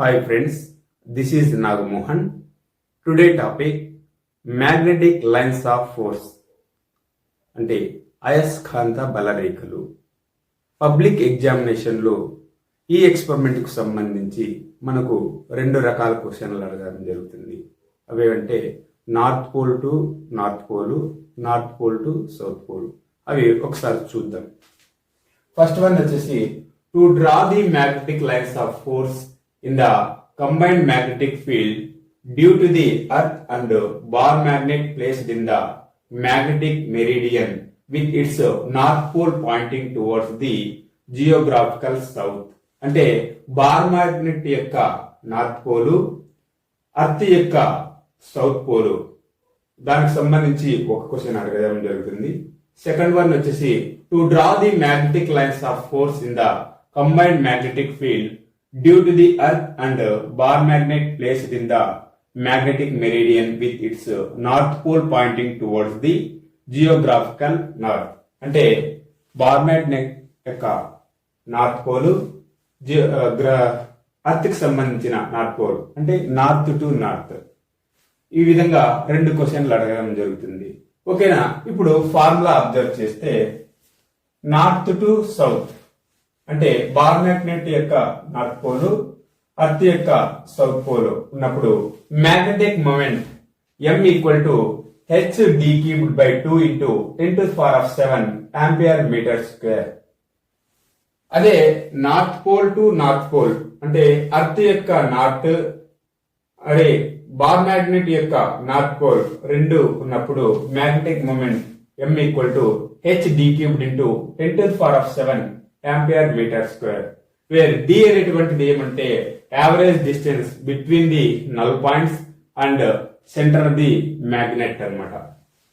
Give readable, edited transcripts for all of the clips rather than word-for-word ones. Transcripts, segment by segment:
Hi friends, this is Nagamohan. Today topic magnetic lines of force అంటే అయస్కాంత బలరేఖలు. Public ఎగ్జామినేషన్లో ఈ ఎక్స్పెరిమెంట్కు సంబంధించి మనకు రెండు రకాల క్వశ్చన్లు అడగడం జరుగుతుంది. అవేంటే north pole to north pole, north pole to south pole. అవి ఒకసారి చూద్దాం. ఫస్ట్ వన్ వచ్చేసి to draw the magnetic lines of force in the combined magnetic field due to the earth and bar magnet placed in the magnetic meridian with its north pole pointing towards the geographical south. అంటే bar magnet యొక్క north pole, earth యొక్క south pole, దానికి సంబంధించి ఒక question అడగడం జరుగుతుంది. Second one వచ్చేసి to draw the magnetic lines of force in the combined magnetic field due to the earth and bar magnet placed in the magnetic meridian with its north pole pointing towards the geographical north. అంటే bar magnet యొక్క north pole, earth కి సంబంధించిన north pole అంటే north to north. ఈ విధంగా రెండు క్వశ్చన్లు అడగడం జరుగుతుంది. ఓకేనా? ఇప్పుడు ఫార్ములా అబ్జర్వ్ చేస్తే నార్త్ టు సౌత్ అంటే బార్ మ్యాగ్నెట్ యొక్క నార్త్ పోలు, అర్త్ యొక్క సౌత్ పోలు ఉన్నప్పుడు magnetic moment M equal to H d cubed by 2 into 10 to the power of 7 ampere metre square. అదే north pole to north pole అంటే earth యొక్క north, అదే bar magnet యొక్క north pole రెండు ఉన్నప్పుడు magnetic moment M equal to H d cubed into 10 to the power of 7 ampere metre square, where D అనేటువంటిది ఏమంటే average distance between the null points and centre of the magnet అనమాట.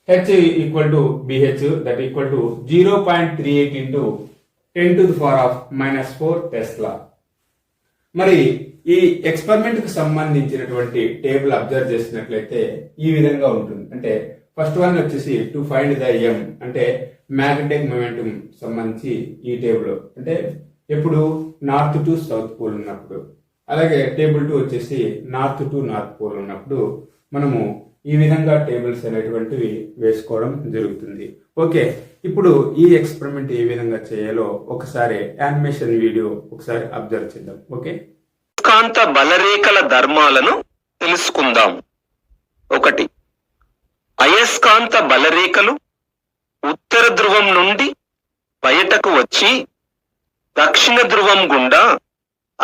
H equal to BH that equal to 0.38 into 10 to the power of -4 tesla. మరి ఈ experiment కు సంబంధించినటువంటి table observe చేసినట్లయితే ఈ విధంగా ఉంటుంది. అంటే ఫస్ట్ వన్ వచ్చేసి టు ఫైండ్ ద ఎం అంటే మ్యాగ్నెటిక్ మొమెంటం సంబంధించి ఈ టేబుల్ అంటే ఎప్పుడు నార్త్ టు సౌత్ పోల్ ఉన్నప్పుడు, అలాగే టేబుల్ 2 వచ్చేసి నార్త్ టు నార్త్ పోల్ ఉన్నప్పుడు మనము ఈ విధంగా టేబుల్స్ అనేటువంటివి వేసుకోవడం జరుగుతుంది. ఓకే, ఇప్పుడు ఈ ఎక్స్పెరిమెంట్ ఏ విధంగా చేయాలో ఒకసారి యానిమేషన్ వీడియో ఒకసారి అబ్జర్వ్ చేద్దాం. ఓకే, అయస్కాంత బలరేఖల ధర్మాలను తెలుసుకుందాం. 1. అయస్కాంత బలరేఖలు ఉత్తర ధ్రువం నుండి బయటకు వచ్చి దక్షిణ ధ్రువం గుండా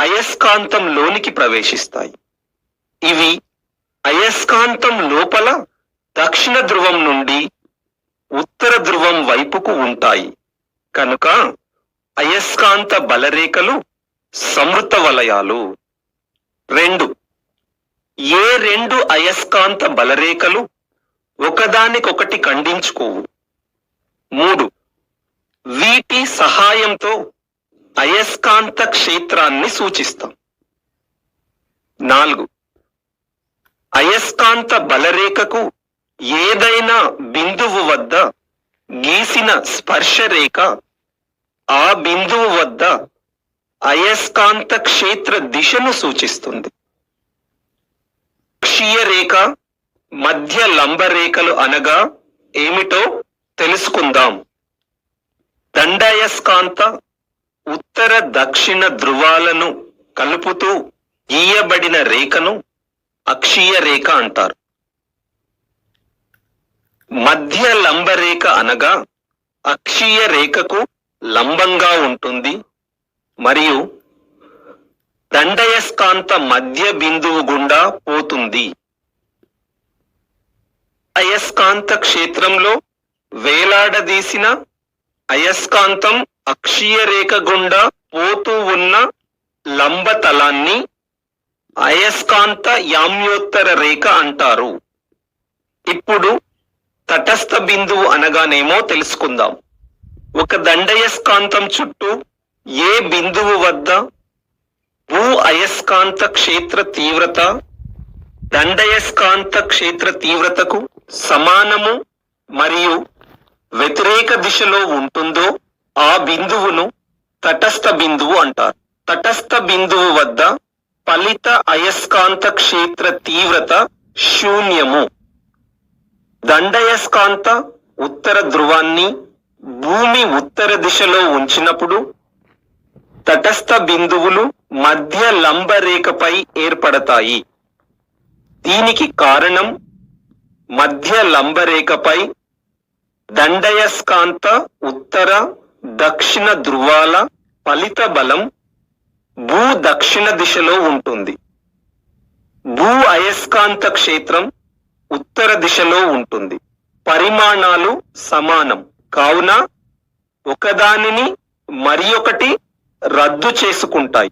అయస్కాంతం లోనికి ప్రవేశిస్తాయి. ఇవి అయస్కాంతం లోపల దక్షిణ ధ్రువం నుండి ఉత్తర ధ్రువం వైపుకు ఉంటాయి. కనుక అయస్కాంత బలరేఖలు సంవృత వలయాలు. 2. ఏ రెండు అయస్కాంత బలరేఖలు ఒకదానికొకటి ఖండించుకోవు. 3. వీటి సహాయంతో అయస్కాంత క్షేత్రాన్ని సూచిస్తాం. 4. అయస్కాంత బలరేఖకు ఏదైనా బిందువు వద్ద గీసిన స్పర్శరేఖ ఆ బిందువు వద్ద అయస్కాంత క్షేత్ర దిశను సూచిస్తుంది. అక్షీయ రేఖ, మధ్య లంబరేఖలు అనగా ఏమిటో తెలుసుకుందాం. దండాయస్కాంత ఉత్తర దక్షిణ ధ్రువాలను కలుపుతూ గీయబడిన రేఖను అక్షీయ రేఖ అంటారు. మధ్య లంబరేఖ అనగా అక్షీయ రేఖకు లంబంగా ఉంటుంది మరియు దండయస్కాంత మధ్య బిందువు గుండా పోతుంది. అయస్కాంత క్షేత్రంలో వేలాడదీసిన అయస్కాంతం అక్షీయ రేఖ గుండా పోతూ ఉన్న లంబతలాన్ని అయస్కాంత యామ్యోత్తర రేఖ అంటారు. ఇప్పుడు తటస్థ బిందువు అనగానేమో తెలుసుకుందాం. ఒక దండయస్కాంతం చుట్టూ ఏ బిందువు వద్ద భూ అయస్కాంత క్షేత్ర తీవ్రత దండయస్కాంత క్షేత్ర తీవ్రతకు సమానము మరియు వ్యతిరేక దిశలో ఉంటుందో ఆ బిందువును తటస్థ బిందువు అంటారు. తటస్థ బిందువు వద్ద ఫలిత అయస్కాంత క్షేత్ర తీవ్రత శూన్యము. దండయస్కాంత ఉత్తర ధ్రువాన్ని భూమి ఉత్తర దిశలో ఉంచినప్పుడు తటస్థ బిందువులు మధ్య లంబ రేఖపై ఏర్పడతాయి. దీనికి కారణం మధ్య లంబ రేఖపై దండయస్కాంత ఉత్తర దక్షిణ ధ్రువాల ఫలిత బలం భూ దక్షిణ దిశలో ఉంటుంది. భూ అయస్కాంత క్షేత్రం ఉత్తర దిశలో ఉంటుంది. పరిమాణాలు సమానం కావున ఒకదానిని మరి ఒకటి రద్దు చేసుకుంటాయి.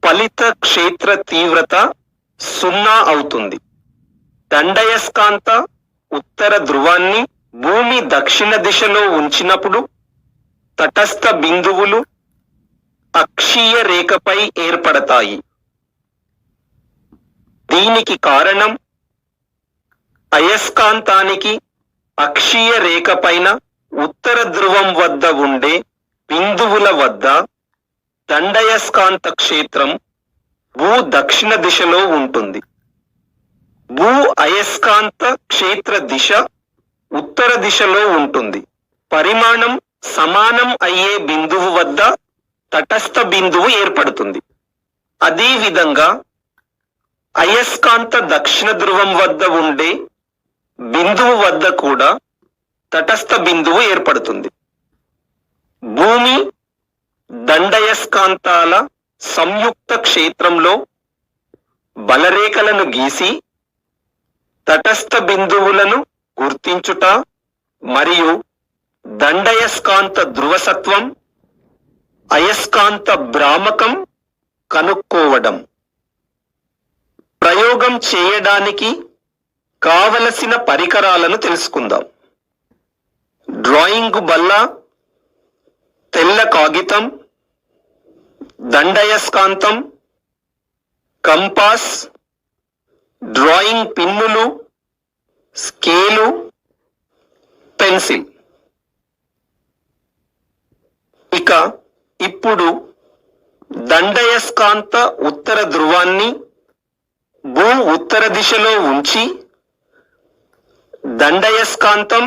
ఫలిత క్షేత్ర తీవ్రత 0 అవుతుంది. దండయస్కాంత ఉత్తర ధ్రువాన్ని భూమి దక్షిణ దిశలో ఉంచినప్పుడు తటస్థ బిందువులు అక్షీయ రేఖపై ఏర్పడతాయి. దీనికి కారణం అయస్కాంతానికి అక్షీయ రేఖ పైన ఉత్తర ధ్రువం వద్ద ఉండే బిందువుల వద్ద దండయస్కాంత క్షేత్రం భూ దక్షిణ దిశలో ఉంటుంది. భూ అయస్కాంత క్షేత్ర దిశ ఉత్తర దిశలో ఉంటుంది. పరిమాణం సమానం అయ్యే బిందువు వద్ద తటస్థ బిందువు ఏర్పడుతుంది. అదే విధంగా అయస్కాంత దక్షిణ ధ్రువం వద్ద ఉండే బిందువు వద్ద కూడా తటస్థ బిందువు ఏర్పడుతుంది. భూమి దండయస్కాంతాల సంయుక్త క్షేత్రంలో బలరేఖలను గీసి తటస్థ బిందువులను గుర్తించుట మరియు దండయస్కాంత ధ్రువసత్వం అయస్కాంత భ్రామకం కనుక్కోవడం. ప్రయోగం చేయడానికి కావలసిన పరికరాలను తెలుసుకుందాం. డ్రాయింగ్ బల్ల, తెల్ల కాగితం, దండయస్కాంతం, కంపాస్, డ్రాయింగ్ పిన్నులు, స్కేలు, పెన్సిల్. ఇక ఇప్పుడు దండయస్కాంత ఉత్తర ధ్రువాన్ని భూ ఉత్తర దిశలో ఉంచి దండయస్కాంతం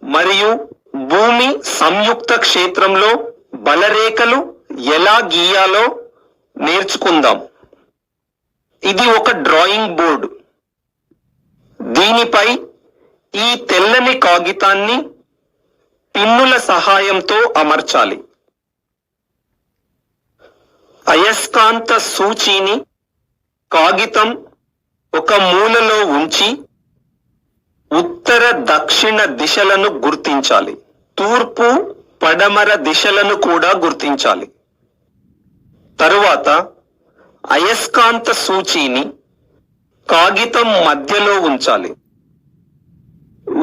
మరియు భూమి సంయుక్త క్షేత్రంలో బలరేఖలు ఎలా గీయాలో నేర్చుకుందాం. ఇది ఒక డ్రాయింగ్ బోర్డు. దీనిపై ఈ తెల్లని కాగితాన్ని పిన్నుల సహాయంతో అమర్చాలి. అయస్కాంత సూచీని కాగితం ఒక మూలలో ఉంచి ఉత్తర దక్షిణ దిశలను గుర్తించాలి. తూర్పు పడమర దిశలను కూడా గుర్తించాలి. తరువాత అయస్కాంత సూచీని కాగితం మధ్యలో ఉంచాలి.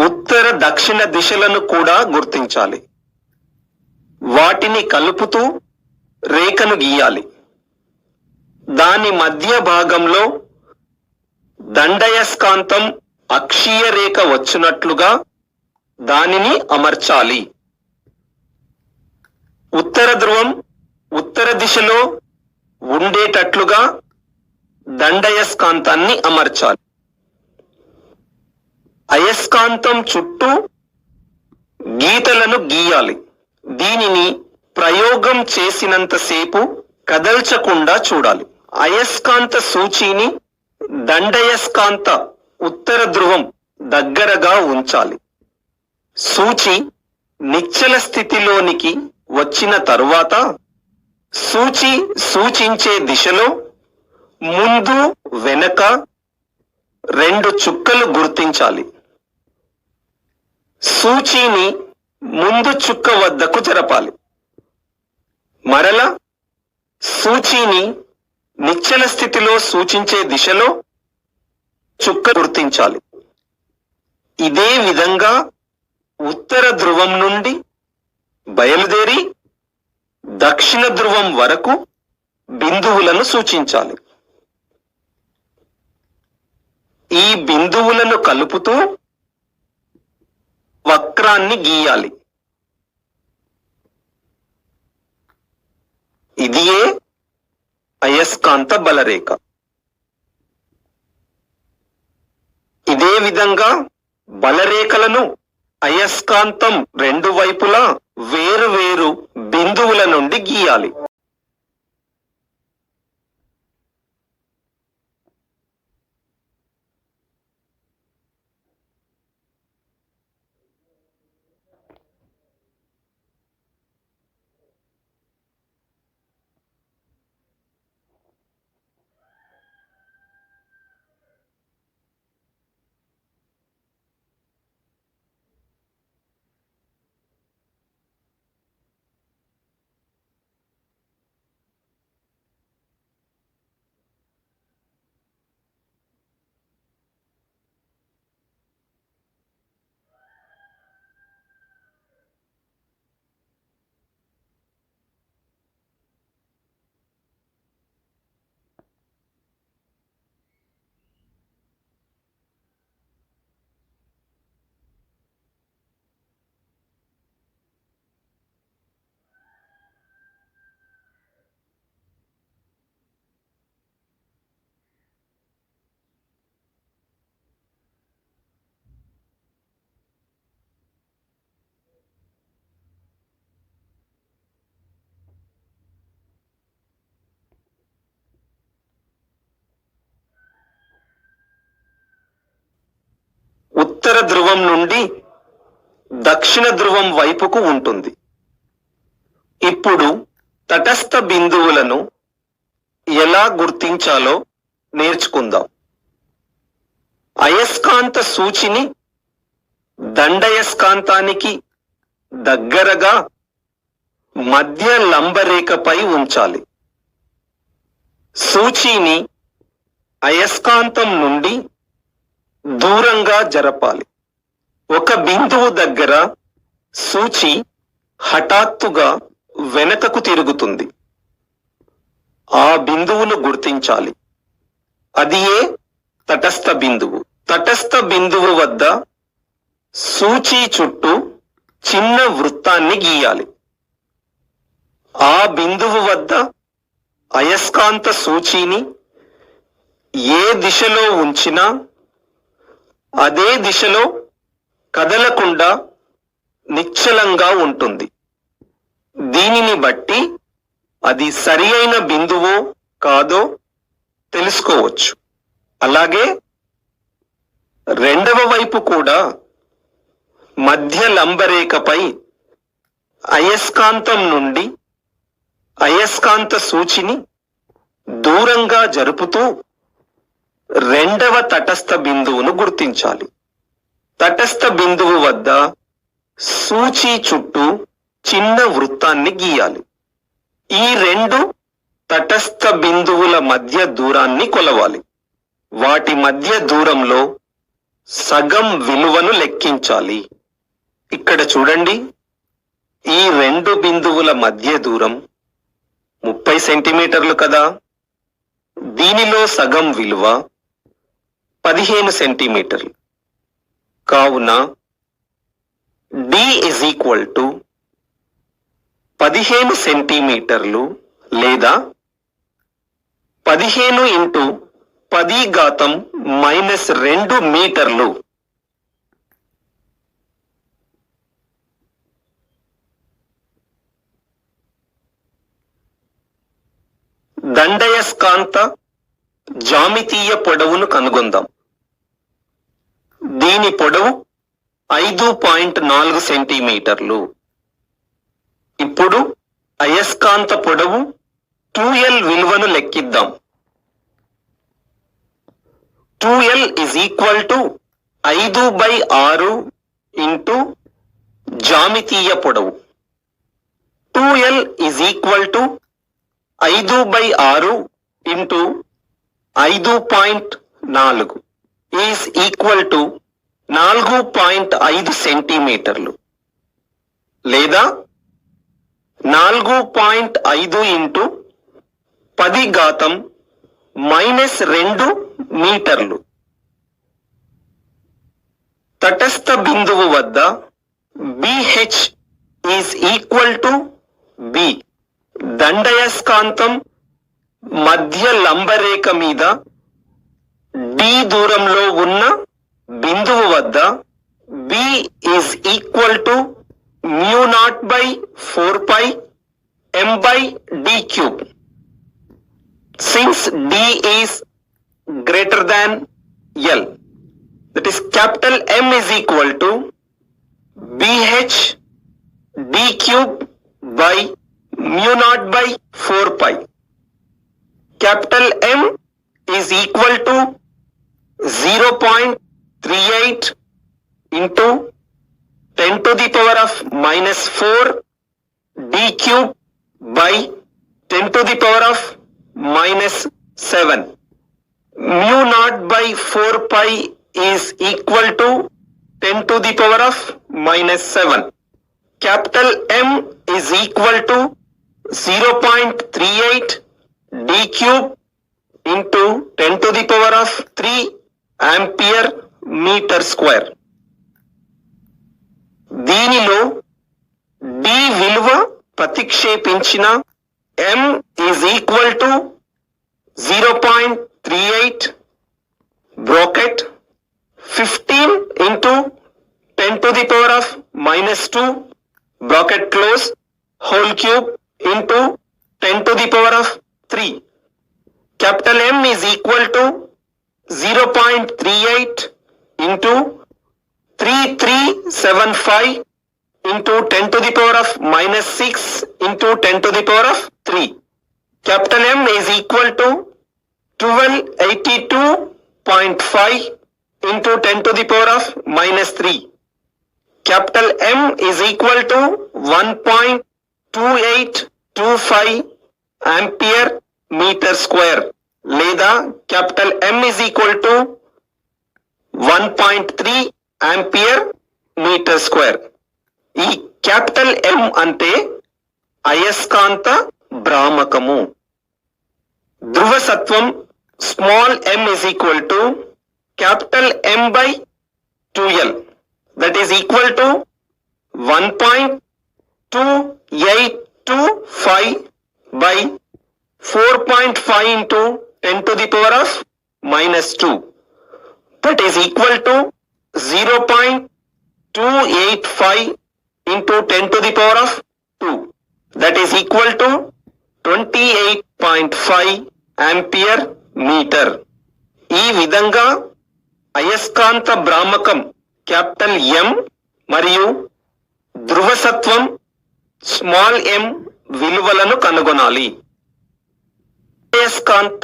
ఉత్తర దక్షిణ దిశలను కూడా గుర్తించాలి. వాటిని కలుపుతూ రేఖను గీయాలి. దాని మధ్య భాగంలో దండయస్కాంతం అక్షీయ రేఖ వచ్చినట్లుగా దానిని అమర్చాలి. ఉత్తర ధ్రువం ఉత్తర దిశలో ఉండేటట్లుగా దండయస్కాంతాన్ని అమర్చాలి. అయస్కాంతం చుట్టూ గీతలను గీయాలి. దీనిని ప్రయోగం చేసినంతసేపు కదల్చకుండా చూడాలి. అయస్కాంత సూచీని దండయస్కాంత ఉత్తర ధ్రువం దగ్గరగా ఉంచాలి. సూచి నిశ్చల స్థితిలోనికి వచ్చిన తరువాత సూచి సూచించే దిశలో ముందు వెనక 2 చుక్కలు గుర్తించాలి. సూచీని ముందు చుక్క వద్దకు జరపాలి. మరల సూచీని నిశ్చల స్థితిలో సూచించే దిశలో చుక్క గుర్తించాలి. ఇదే విధంగా ఉత్తర ధ్రువం నుండి బయలుదేరి దక్షిణ ధ్రువం వరకు బిందువులను సూచించాలి. ఈ బిందువులను కలుపుతూ వక్రాన్ని గీయాలి. ఇదియే అయస్కాంత బలరేఖ. ఇదే విధంగా బలరేఖలను అయస్కాంతం రెండు వైపులా వేరు వేరు బిందువుల నుండి గీయాలి. ఉత్తర ధ్రువం నుండి దక్షిణ ధ్రువం వైపుకు ఉంటుంది. ఇప్పుడు తటస్థ బిందువులను ఎలా గుర్తించాలో నేర్చుకుందాం. అయస్కాంత సూచిని దండయస్కాంతానికి దగ్గరగా మధ్య లంబరేఖపై ఉంచాలి. సూచిని అయస్కాంతం నుండి దూరంగా జరపాలి. ఒక బిందువు దగ్గర సూచి హఠాత్తుగా వెనకకు తిరుగుతుంది. ఆ బిందువును గుర్తించాలి. అది ఏ తటస్థ బిందువు. తటస్థ బిందువు వద్ద సూచి చుట్టూ చిన్న వృత్తాన్ని గీయాలి. ఆ బిందువు వద్ద అయస్కాంత సూచిని ఏ దిశలో ఉంచినా అదే దిశలో కదలకుండా నిశ్చలంగా ఉంటుంది. దీనిని బట్టి అది సరి అయిన బిందువో కాదో తెలుసుకోవచ్చు. అలాగే రెండవ వైపు కూడా మధ్య లంబరేఖపై అయస్కాంతం నుండి అయస్కాంత సూచిని దూరంగా జరుపుతూ రెండవ తటస్థ బిందువును గుర్తించాలి. తటస్థ బిందువు వద్ద సూచి చుట్టూ చిన్న వృత్తాన్ని గీయాలి. ఈ రెండు తటస్థ బిందువుల మధ్య దూరాన్ని కొలవాలి. వాటి మధ్య దూరంలో సగం విలువను లెక్కించాలి. ఇక్కడ చూడండి, ఈ రెండు బిందువుల మధ్య దూరం 30 సెంటీమీటర్లు కదా. దీనిలో సగం విలువ 15 సెంటీమీటర్లు. కావున D is equal to 15 సెంటీమీటర్లు లేదా 15 ఇంటూ 10⁻² మీటర్లు. దండయస్కాంత జామితీయ పొడవును కనుగొందాం. దీని పొడవు 5.4 సెంటీమీటర్లు. ఇప్పుడు అయస్కాంత పొడవు 2L విలువను లెక్కిద్దాం. 2L is equal to 5/6 into జామితీయ పొడవు. 2L is equal to 5/6 into 5.4 is equal to 4.5 సెంటీమీటర్లు లేదా 4.5 ఇంటూ 10⁻² మీటర్లు. తటస్థ బిందువు వద్ద BH is equal to B. దండయస్కాంతం మధ్య లంబరేఖ మీద d దూరంలో ఉన్న బిందువు వద్ద b is equal to mu naught by 4 pi m by d cube. Since d is greater than L, that is capital M is equal to BH d cube by mu naught by 4 pi. Capital M is equal to 0.38 into 10 to the power of minus 4 d cube by 10 to the power of minus 7. Mu naught by 4 pi is equal to 10 to the power of minus 7. Capital M is equal to 0.38 d cube into 10 to the power of 3 ampere meter square. దీనిలో d విలువ ప్రతిక్షేపించిన m is equal to 0.38 bracket 15 into 10 to the power of minus 2 bracket close whole cube into 10 to the power of 3. Capital M is equal to 0.38 into 3375 into 10 to the power of minus 6 into 10 to the power of 3. Capital M is equal to 1282.5 into 10 to the power of minus 3. Capital M is equal to 1.2825 ampere meter square. లేదా capital M is equal to 1.3 ampere meter square. ఈ capital M అంటే అయస్కాంత భ్రామకము. ధ్రువసత్వం small m is equal to capital M by 2L. That is equal to 1.2825 by 4.5 into 10 to the power of minus 2. That is equal to 0.285 into 10 to the power of 2. That is equal to 28.5 ampere meter. ఈ విధంగా అయస్కాంత భ్రామకం capital M మరియు ధ్రువసత్వం small m విలువలను కనుగొనాలి. అయస్కాంత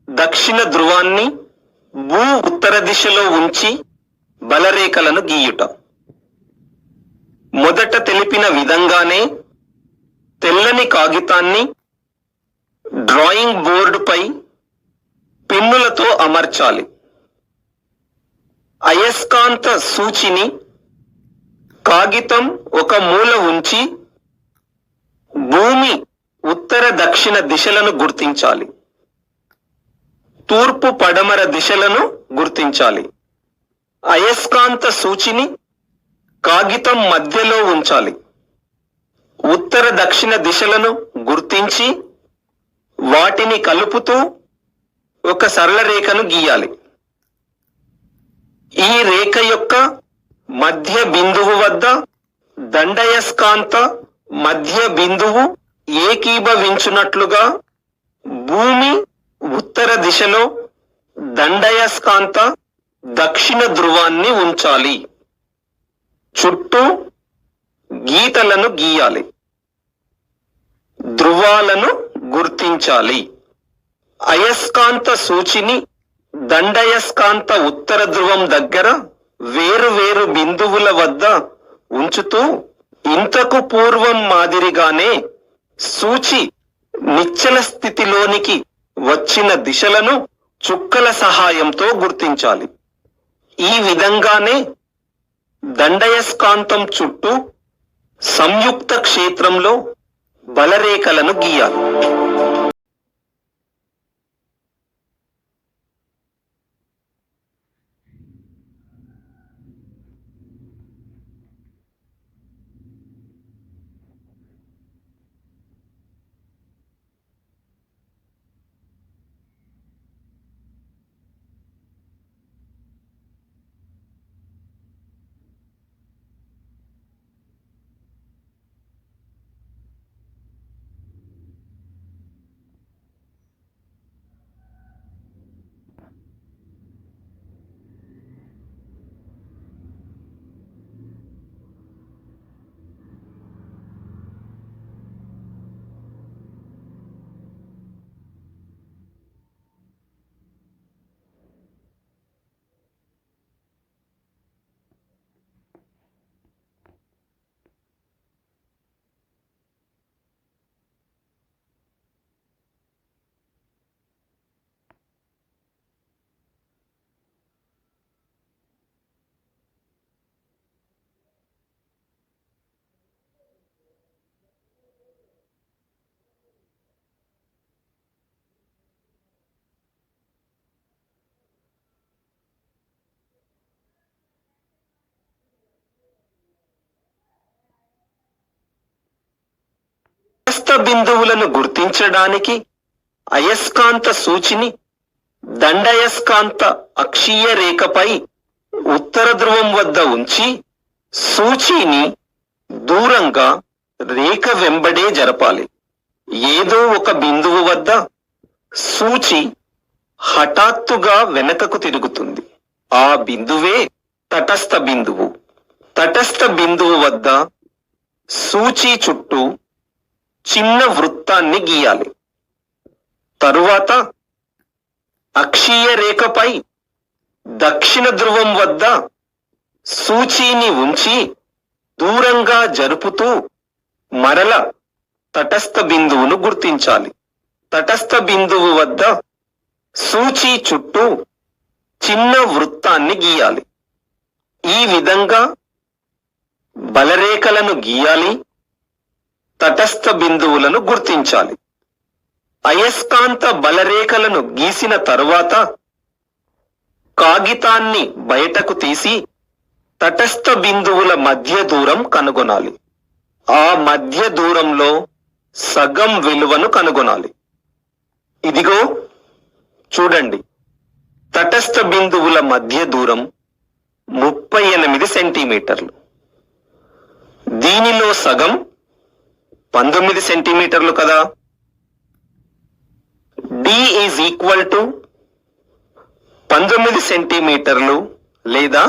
దక్షిణ ధ్రువాన్ని భూ ఉత్తర దిశలో ఉంచి బలరేఖలను గీయుట. మొదట తెలిపిన విధంగానే తెల్లని కాగితాన్ని డ్రాయింగ్ బోర్డుపై పిన్నులతో అమర్చాలి. అయస్కాంత సూచిని కాగితం ఒక మూల ఉంచి భూమి ఉత్తర దక్షిణ దిశలను గుర్తించాలి. తూర్పు పడమర దిశలను గుర్తించాలి. అయస్కాంత సూచిని కాగితం మధ్యలో ఉంచాలి. ఉత్తర దక్షిణ దిశలను గుర్తించి వాటిని కలుపుతూ ఒక సరళ రేఖను గీయాలి. ఈ రేఖ యొక్క మధ్య బిందువు వద్ద దండయస్కాంత మధ్య బిందువు ఏకీభవించునట్లుగా భూమి ఉత్తర దిశలో దండయస్కాంత దక్షిణ ధ్రువాన్ని ఉంచాలి. చుట్టూ గీతలను గీయాలి. ధ్రువాలను గుర్తించాలి. అయస్కాంత సూచిని దండయస్కాంత ఉత్తర ధ్రువం దగ్గర వేరు వేరు బిందువుల వద్ద ఉంచుతూ ఇంతకు పూర్వం మాదిరిగానే సూచి నిశ్చల స్థితిలోనికి వచ్చిన దిశలను చుక్కల సహాయంతో గుర్తించాలి. ఈ విధంగానే దండయస్కాంతం చుట్టూ సంయుక్త క్షేత్రంలో బలరేఖలను గీయాలి. తటస్థ బిందువులను గుర్తించడానికి అయస్కాంత సూచిని దండయస్కాంత అక్షీయ రేఖపై ఉత్తర ధ్రువం వద్ద ఉంచి సూచిని దూరంగా రేఖ వెంబడే జరపాలి. ఏదో ఒక బిందువు వద్ద సూచి హఠాత్తుగా వెనకకు తిరుగుతుంది. ఆ బిందువే తటస్థ బిందువు. తటస్థ బిందువు వద్ద సూచి చుట్టూ చిన్న వృత్తాన్ని గీయాలి. తరువాత అక్షీయ రేఖపై దక్షిణ ధ్రువం వద్ద సూచీని ఉంచి దూరంగా జరుపుతూ మరల తటస్థ బిందువును గుర్తించాలి. తటస్థ బిందువు వద్ద సూచి చుట్టూ చిన్న వృత్తాన్ని గీయాలి. ఈ విధంగా బలరేఖలను గీయాలి. తటస్థ బిందువులను గుర్తించాలి. అయస్కాంత బలరేఖలను గీసిన తరువాత కాగితాన్ని బయటకు తీసి తటస్థ బిందువుల మధ్య దూరం కనుగొనాలి. ఆ మధ్య దూరంలో సగం విలువను కనుగొనాలి. ఇదిగో చూడండి, తటస్థ బిందువుల మధ్య దూరం 38 సెంటీమీటర్లు. దీనిలో సగం 19 సెంటీమీటర్లు కదా. D ఈజ్ ఈక్వల్ టు 19 సెంటీమీటర్లు లేదా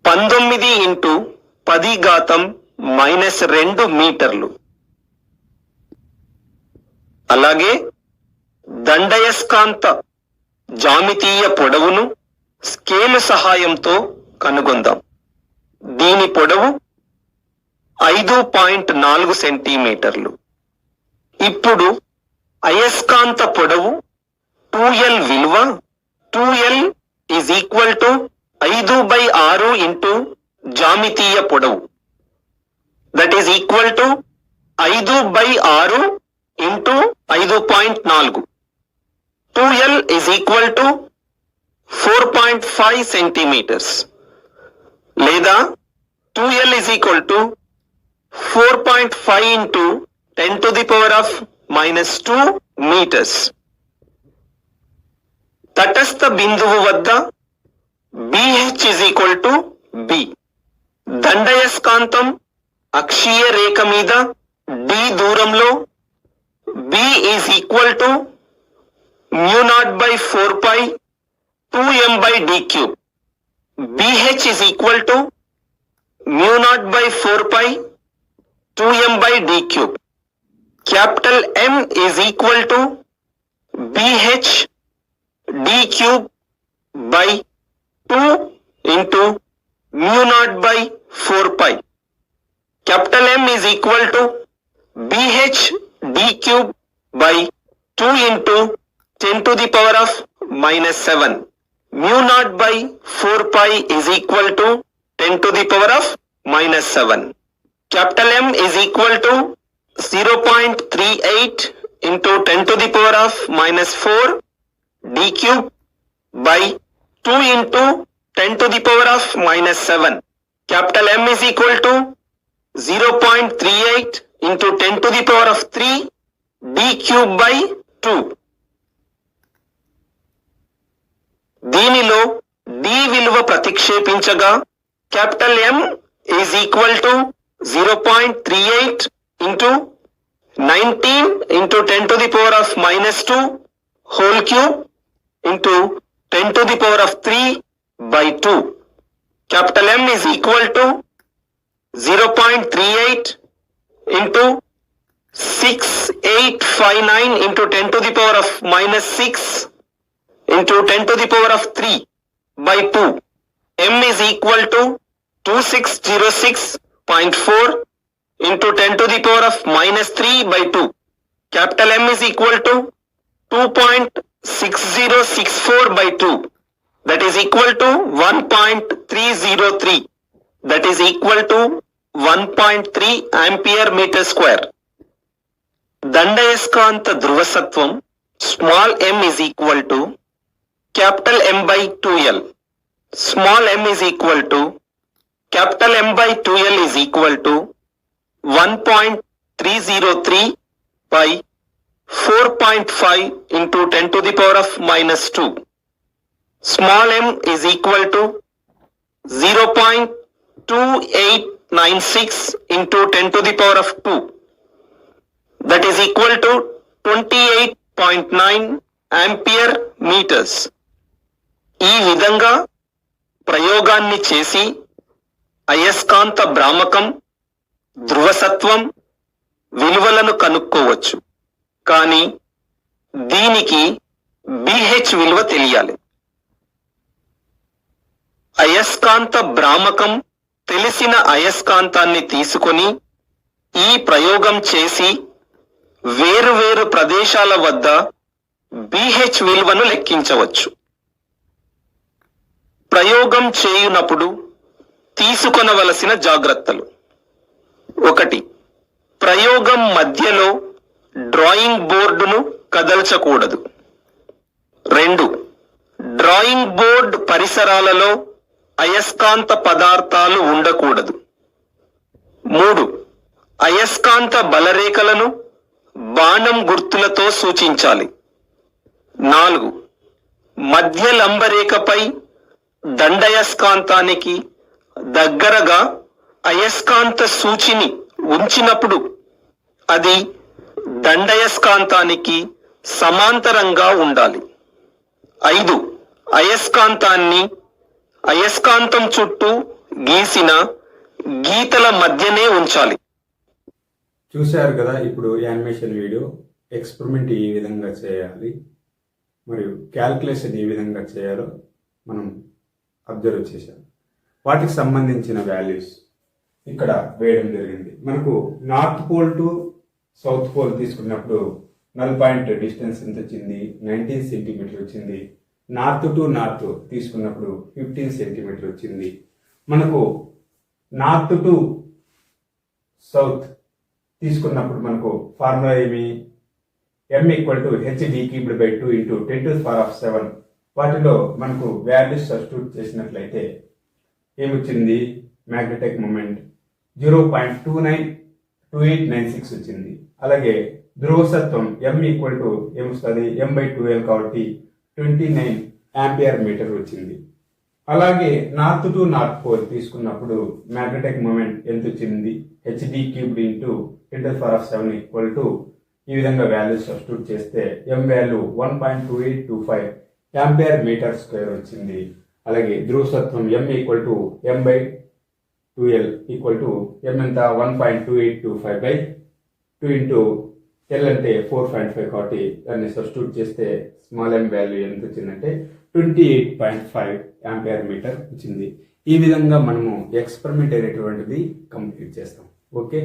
19 ఇంటూ 10⁻⁻2 మీటర్లు. అలాగే దండయస్కాంత జామితీయ పొడవును స్కేలు సహాయంతో కనుగొందాం. దీని పొడవు 5.4 సెంటీమీటర్లు. ఇప్పుడు అయస్కాంత పొడవు 2L విలువ 2L is equal to 5/6 into జామితీయ పొడవు, that is equal to 5/6 into 5.4. 2L is equal to 4.5 centimetres లేదా 2L is equal to 4.5 into 10⁻⁻2 metres. తటస్థ బిందువు వద్ద BH is equal to B. దండయస్కాంతం అక్షీయ రేఖ మీద D దూరంలో B is equal to μ0/4π 2m/d3. BH is equal to μ0/4π 2m/d3. Capital M is equal to BH d3/2 into μ0/4π. Capital M is equal to BH d3/2 into 10⁻⁻7. μ0/4π is equal to 10⁻⁻7. Capital M is equal to 0.38 into 10⁻⁻4 d3/2 into 10⁻⁻7. Capital M is equal to 0.38 into 10⁻³ d3/2. దీనిలో D విలువ ప్రతిక్షేపించగా capital M is equal to 0.38 into 19 into 10⁻⁻2 whole cube into 10⁻³ Capital M is equal to 0.38 into 6859 into 10⁻⁻6 into 10⁻³/2. M is equal to 2606.4 into 10⁻⁻3/2. Capital M is equal to 2.6064/2. That is equal to 1.303. That is equal to 1.3 ampere meter square. దండయస్కాంత ధ్రువసత్వం small m is equal to capital M/2L. Small m is equal to capital M/2L is equal to 1.3 303 by 4.5 into 10 to the power of minus 2. Small m is equal to 0.2896 into 10 to the power of 2. That is equal to 28.9 ampere meters. ఈ విధంగా ప్రయోగాన్ని చేసి అయస్కాంత భ్రామకం, ధ్రువసత్వం విలువలను కనుక్కోవచ్చు. కానీ దీనికి BH విలువ తెలియాలి. అయస్కాంత భ్రామకం తెలిసిన అయస్కాంతాన్ని తీసుకొని ఈ ప్రయోగం చేసి వేరువేరు ప్రదేశాల వద్ద BH విలువను లెక్కించవచ్చు. ప్రయోగం చేయునప్పుడు తీసుకొనవలసిన జాగ్రత్తలు: 1. ప్రయోగం మధ్యలో డ్రాయింగ్ బోర్డును కదల్చకూడదు. 2. డ్రాయింగ్ బోర్డు పరిసరాలలో అయస్కాంత పదార్థాలు ఉండకూడదు. 3. అయస్కాంత బలరేఖలను బాణం గుర్తులతో సూచించాలి. 4. మధ్య లంబరేఖపై దండయస్కాంతానికి దగ్గరగా అయస్కాంత సూచిని ఉంచినప్పుడు అది దండయస్కాంతానికి సమాంతరంగా ఉండాలి. 5. అయస్కాంతాన్ని అయస్కాంతం చుట్టూ గీసిన గీతల మధ్యనే ఉంచాలి. చూశారు కదా, ఇప్పుడు యానిమేషన్ వీడియో ఎక్స్పెరిమెంట్ ఏ విధంగా చేయాలి మరియు క్యాల్కులేషన్ ఏ విధంగా చేయాలో మనం అబ్జర్వ్ చేశాం. వాటికి సంబంధించిన వాల్యూస్ ఇక్కడ వేయడం జరిగింది. మనకు north pole to south pole తీసుకున్నప్పుడు నల్ పాయింట్ డిస్టెన్స్ ఎంత వచ్చింది? 19 సెంటీమీటర్ వచ్చింది. నార్త్ టు నార్త్ తీసుకున్నప్పుడు 15 సెంటీమీటర్ వచ్చింది. మనకు నార్త్ టు సౌత్ తీసుకున్నప్పుడు మనకు ఫార్ములా ఏమి? m h/d³/2 into 10⁻⁷. వాటిలో మనకు వాల్యూస్ సబ్స్టిట్యూట్ చేసినట్లయితే ఏమొచ్చింది? మ్యాగ్నెటిక్ మూమెంట్ 0.292896 వచ్చింది. అలాగే ధ్రువసత్వం m ఏమొస్తుంది? m/2l కాబట్టి 29 ఆంపియర్ మీటర్ వచ్చింది. అలాగే నార్త్ టు నార్త్ పోల్ తీసుకున్నప్పుడు మ్యాగ్నెటిక్ మూమెంట్ ఎంత వచ్చింది? hd³ ఇంటూ 10⁻⁷ ఈ విధంగా వాల్యూస్ సబ్స్టిట్యూట్ చేస్తే m value 1.2825 ampere metre square వచ్చింది. అలాగే ధ్రువసత్వం m=m/2l m ఎంత? 1.2825/2 ఇంటూ l అంటే 4.5 కాబట్టి దాన్ని సబ్స్టిట్యూట్ చేస్తే స్మాల్ m వాల్యూ ఎంత వచ్చిందంటే 28.5 ఆంపియర్ మీటర్ వచ్చింది. ఈ విధంగా మనము ఎక్స్పెరిమెంట్ అనేటువంటిది కంప్లీట్ చేస్తాం. ఓకే.